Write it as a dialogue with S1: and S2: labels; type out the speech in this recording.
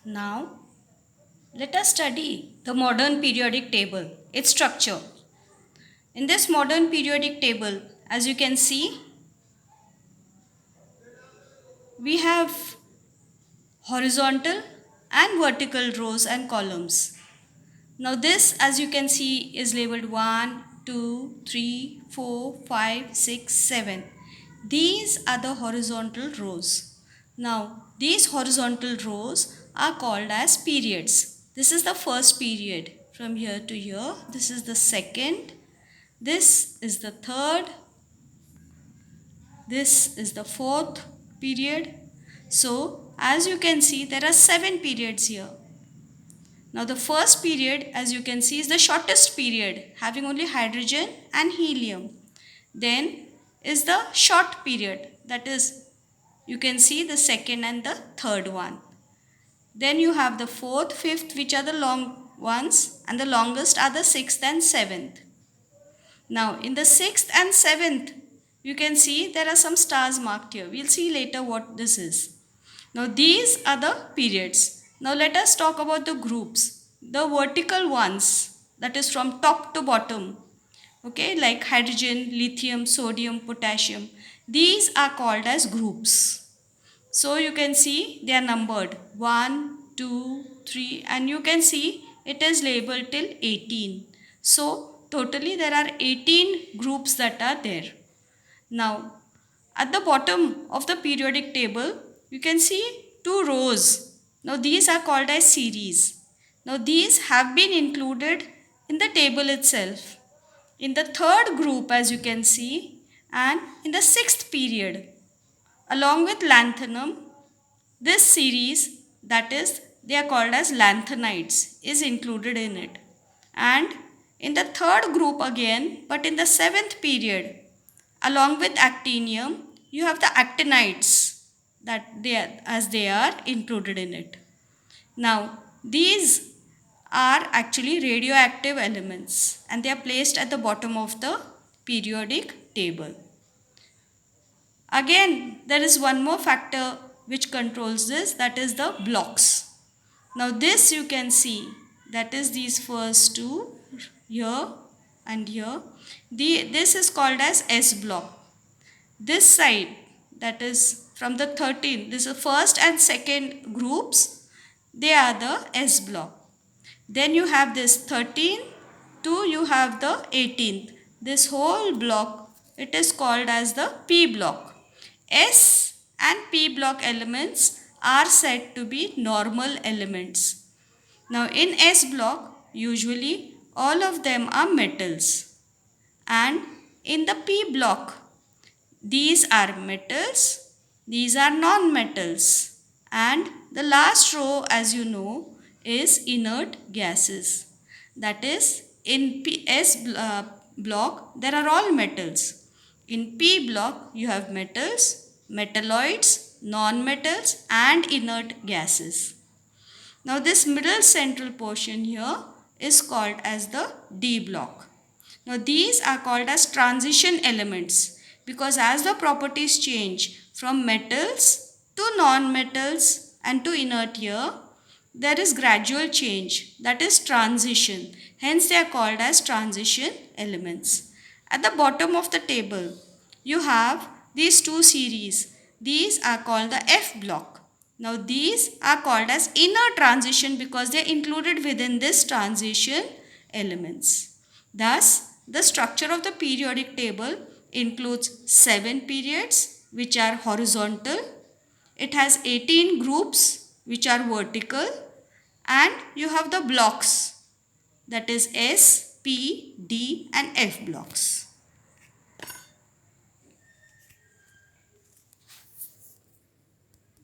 S1: Now, let us study the modern periodic table, its structure. In this modern periodic table, as you can see, we have horizontal and vertical rows and columns. Now this, as you can see, is labeled 1, 2, 3, 4, 5, 6, 7. These are the horizontal rows. Now these horizontal rows are called as periods. This is the first period from here to here. This is the second. This is the third. This is the fourth period. So as you can see, there are 7 periods here. Now the first period, as you can see, is the shortest period, having only hydrogen and helium. Then is the short period, that is, you can see the second and the third one. Then you have the fourth, fifth, which are the long ones, and the longest are the sixth and seventh. Now in the sixth and seventh, you can see there are some stars marked here. We'll see later what this is. Now these are the periods. Now let us talk about the groups. The vertical ones, that is from top to bottom, okay, like hydrogen, lithium, sodium, potassium. These are called as groups. So you can see they are numbered 1, 2, 3, and you can see it is labeled till 18. So totally there are 18 groups that are there. Now at the bottom of the periodic table, you can see 2 rows. Now these are called as series. Now these have been included in the table itself. In the third group, as you can see, and in the sixth period, along with lanthanum, this series, that is, they are called as lanthanides, is included in it. And in the third group again, but in the seventh period, along with actinium, you have the actinides they are included in it. Now these are actually radioactive elements and they are placed at the bottom of the periodic table. Again, there is one more factor which controls this, that is the blocks. Now this you can see, that is these first two here and here. This is called as S block. This side, that is from the 13, this is first and second groups, they are the S block. Then you have this 13 to you have the 18th. This whole block, it is called as the P block. S and P block elements are said to be normal elements. Now in S block, usually all of them are metals. And in the P block, these are metals, these are non-metals. And the last row, as you know, is inert gases. That is, in block, there are all metals. In P block, you have metals, metalloids, non-metals and inert gases. Now this middle central portion here is called as the D block. Now these are called as transition elements because as the properties change from metals to non-metals and to inert here, there is gradual change, that is transition. Hence they are called as transition elements. At the bottom of the table, you have these two series. These are called the F block. Now these are called as inner transition because they are included within this transition elements. Thus, the structure of the periodic table includes 7 periods which are horizontal. It has 18 groups which are vertical and you have the blocks, that is S, P, D and F blocks.